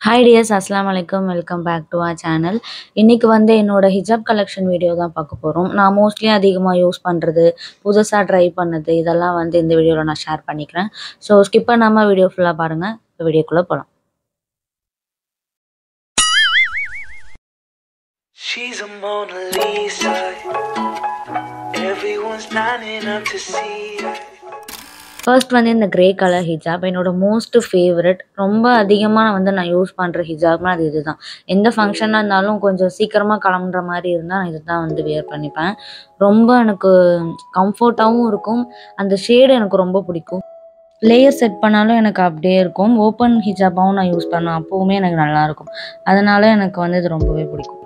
Hi dears, Assalamu alaikum. Welcome back to our channel. இன்னைக்கு வந்து என்னோட ஹிஜாப் கலெக்ஷன் வீடியோ தான் பார்க்க போறோம். நான் மோஸ்ட்லி அதிகமா யூஸ் பண்றது, புதுசா ட்ரை பண்ணது இதெல்லாம் வந்து இந்த வீடியோல நான் ஷேர் பண்ணிக்கிறேன். ஸோ ஸ்கிப் பண்ணாம வீடியோ ஃபுல்லா பாருங்க. வீடியோக்குள்ள போலாம். She's a Mona Lisa. Everyone's lining up to see her. First வந்து இந்த கிரே கலர் ஹிஜாப் என்னோட மோஸ்ட் ஃபேவரட். ரொம்ப அதிகமாக வந்து நான் யூஸ் பண்ணுற ஹிஜாப்னா அது இதுதான். எந்த ஃபங்க்ஷனாக இருந்தாலும் கொஞ்சம் சீக்கிரமாக கிளம்புற மாதிரி இருந்தால் நான் இதுதான் வந்து வியர் பண்ணிப்பேன். ரொம்ப எனக்கு கம்ஃபர்ட்டாகவும் இருக்கும். அந்த ஷேடு எனக்கு ரொம்ப பிடிக்கும். லேயர் செட் பண்ணாலும் எனக்கு அப்படியே இருக்கும். ஓப்பன் ஹிஜாப்பாகவும் நான் யூஸ் பண்ணேன், அப்போவுமே எனக்கு நல்லாயிருக்கும். அதனால எனக்கு வந்து இது ரொம்பவே பிடிக்கும்.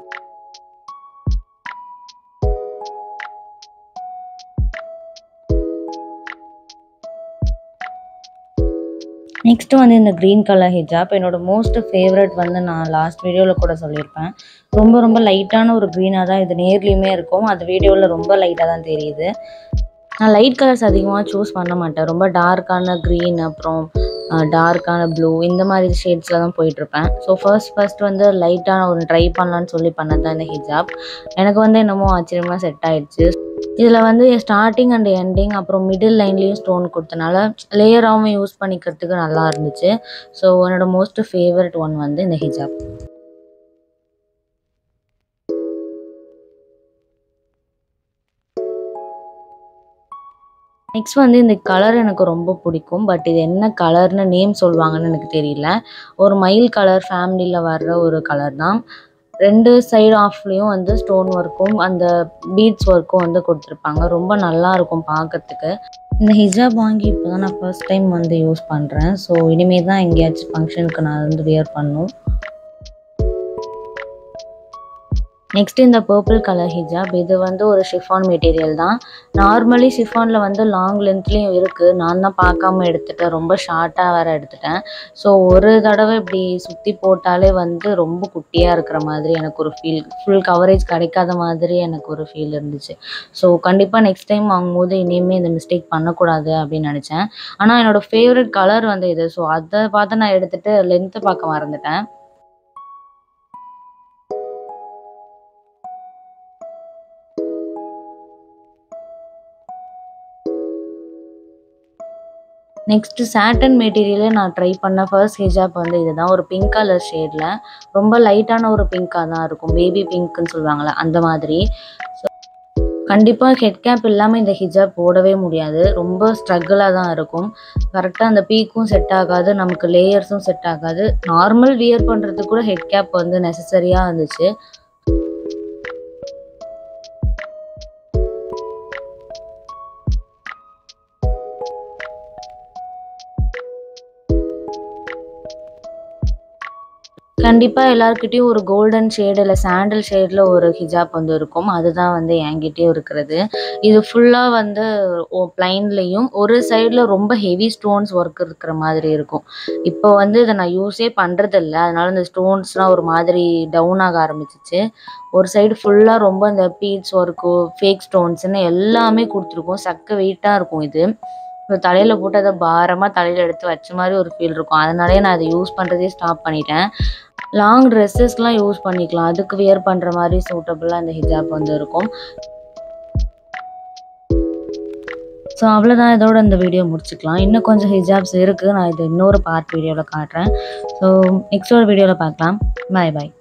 நெக்ஸ்ட்டு வந்து இந்த க்ரீன் கலர் ஹிஜாப் என்னோட மோஸ்ட் ஃபேவரட். வந்து நான் லாஸ்ட் வீடியோவில் கூட சொல்லியிருப்பேன். ரொம்ப லைட்டான ஒரு க்ரீனாக தான் இது நேர்லேயுமே இருக்கும். அது வீடியோவில் ரொம்ப லைட்டாக தான் தெரியுது. நான் லைட் கலர்ஸ் அதிகமாக சூஸ் பண்ண மாட்டேன். ரொம்ப டார்க்கான க்ரீன், அப்புறம் டார்க்கான ப்ளூ, இந்த மாதிரி ஷேட்ஸில் தான் போயிட்டுருப்பேன். ஸோ ஃபர்ஸ்ட் வந்து லைட்டான ஒரு ட்ரை பண்ணலான்னு சொல்லி பண்ணது தான் இந்த ஹிஜாப். எனக்கு வந்து என்னமோ ஆச்சரியமாக செட் ஆகிடுச்சு. இதில் வந்து ஸ்டார்டிங் அண்ட் எண்டிங் அப்புறம் மிடில் லைன்லேயும் ஸ்டோன் கொடுத்தனால லேயராகவும் யூஸ் பண்ணிக்கிறதுக்கு நல்லா இருந்துச்சு. ஸோ என்னோட மோஸ்ட் ஃபேவரட் ஒன் வந்து இந்த ஹிஜாப். நெக்ஸ்ட் வந்து இந்த கலர் எனக்கு ரொம்ப பிடிக்கும். பட் இது என்ன கலர்னு நேம் சொல்லுவாங்கன்னு எனக்கு தெரியல. ஒரு மயில் கலர் ஃபேமிலியில் வர்ற ஒரு கலர் தான். ரெண்டு சைடு ஆஃப்லேயும் வந்து ஸ்டோன் ஒர்க்கும் அந்த பீட்ஸ் ஒர்க்கும் வந்து கொடுத்துருப்பாங்க. ரொம்ப நல்லா இருக்கும் பார்க்கறதுக்கு. இந்த ஹிஜாப் வாங்கி இப்போ தான் நான் ஃபர்ஸ்ட் டைம் வந்து யூஸ் பண்ணுறேன். ஸோ இனிமேல் தான் எங்கேயாச்சும் ஃபங்க்ஷனுக்கு நான் வந்து வியர் பண்ணணும். நெக்ஸ்ட் இந்த பர்பிள் கலர் ஹிஜாப். இது வந்து ஒரு ஷிஃபான் மெட்டீரியல் தான். நார்மலி ஷிஃபானில் வந்து லாங் லென்த்லேயும் இருக்குது. நான் தான் பார்க்காம எடுத்துட்டேன். ரொம்ப ஷார்ட்டாக வேறு எடுத்துட்டேன். ஸோ ஒரு தடவை இப்படி சுற்றி போட்டாலே வந்து ரொம்ப குட்டியாக இருக்கிற மாதிரி எனக்கு ஒரு ஃபீல், ஃபுல் கவரேஜ் கிடைக்காத மாதிரி எனக்கு ஒரு ஃபீல் இருந்துச்சு. ஸோ கண்டிப்பாக நெக்ஸ்ட் டைம் வாங்கும்போது இனிமேல் இந்த மிஸ்டேக் பண்ணக்கூடாது அப்படின்னு நினச்சேன். ஆனால் என்னோடய ஃபேவரட் கலர் வந்து இது. ஸோ அதை பார்த்து நான் எடுத்துகிட்டு லென்த்து பார்க்க மறந்துட்டேன். நெக்ஸ்ட்டு சாட்டன் மெட்டீரியலே நான் ட்ரை பண்ண ஃபர்ஸ்ட் ஹிஜாப் வந்து இதுதான். ஒரு பிங்க் கலர் ஷேடில் ரொம்ப லைட்டான ஒரு பிங்காக தான் இருக்கும். பேபி பிங்க்குன்னு சொல்லுவாங்கள்ல, அந்த மாதிரி. ஸோ கண்டிப்பாக ஹெட் கேப் இல்லாமல் இந்த ஹிஜாப் போடவே முடியாது. ரொம்ப ஸ்ட்ரகிளாக தான் இருக்கும். கரெக்டாக அந்த பீக்கும் செட் ஆகாது, நமக்கு லேயர்ஸும் செட் ஆகாது. நார்மல் வியர் பண்ணுறதுக்கு கூட ஹெட் கேப் வந்து நெசசரியாக இருந்துச்சு. கண்டிப்பாக எல்லாருக்கிட்டேயும் ஒரு கோல்டன் ஷேடு இல்லை சாண்டல் ஷேடில் ஒரு ஹிஜாப் வந்து இருக்கும். அதுதான் வந்து என்கிட்டயும் இருக்கிறது. இது ஃபுல்லாக வந்து ப்ளைன்லேயும் ஒரு சைடில் ரொம்ப ஹெவி ஸ்டோன்ஸ் ஒர்க் இருக்கிற மாதிரி இருக்கும். இப்போ வந்து இதை நான் யூஸே பண்ணுறதில்ல. அதனால இந்த ஸ்டோன்ஸ்லாம் ஒரு மாதிரி டவுன் ஆக ஆரம்பிச்சிச்சு. ஒரு சைடு ஃபுல்லாக ரொம்ப இந்த பீட்ஸ் ஒர்க்கு, ஃபேக் ஸ்டோன்ஸ்ன்னு எல்லாமே கொடுத்துருக்கோம். சக்க வெயிட்டாக இருக்கும் இது. தலையில் போட்டு அதை பாரமாக தலையில் எடுத்து வச்ச மாதிரி ஒரு ஃபீல் இருக்கும். அதனாலே நான் அதை யூஸ் பண்ணுறதே ஸ்டாப் பண்ணிட்டேன். லாங் ட்ரெஸ்ஸஸ்லாம் யூஸ் பண்ணிக்கலாம். அதுக்கு வியர் பண்ணுற மாதிரி சூட்டபுளாக இந்த ஹிஜாப் வந்து இருக்கும். ஸோ அவ்வளோதான், இதோட இந்த வீடியோ முடிச்சுக்கலாம். இன்னும் கொஞ்சம் ஹிஜாப்ஸ் இருக்குது. நான் இது இன்னொரு பார்ட் வீடியோவில் காட்டுறேன். ஸோ நெக்ஸ்ட் ஒரு வீடியோவில் பார்க்கலாம். பாய் பாய்.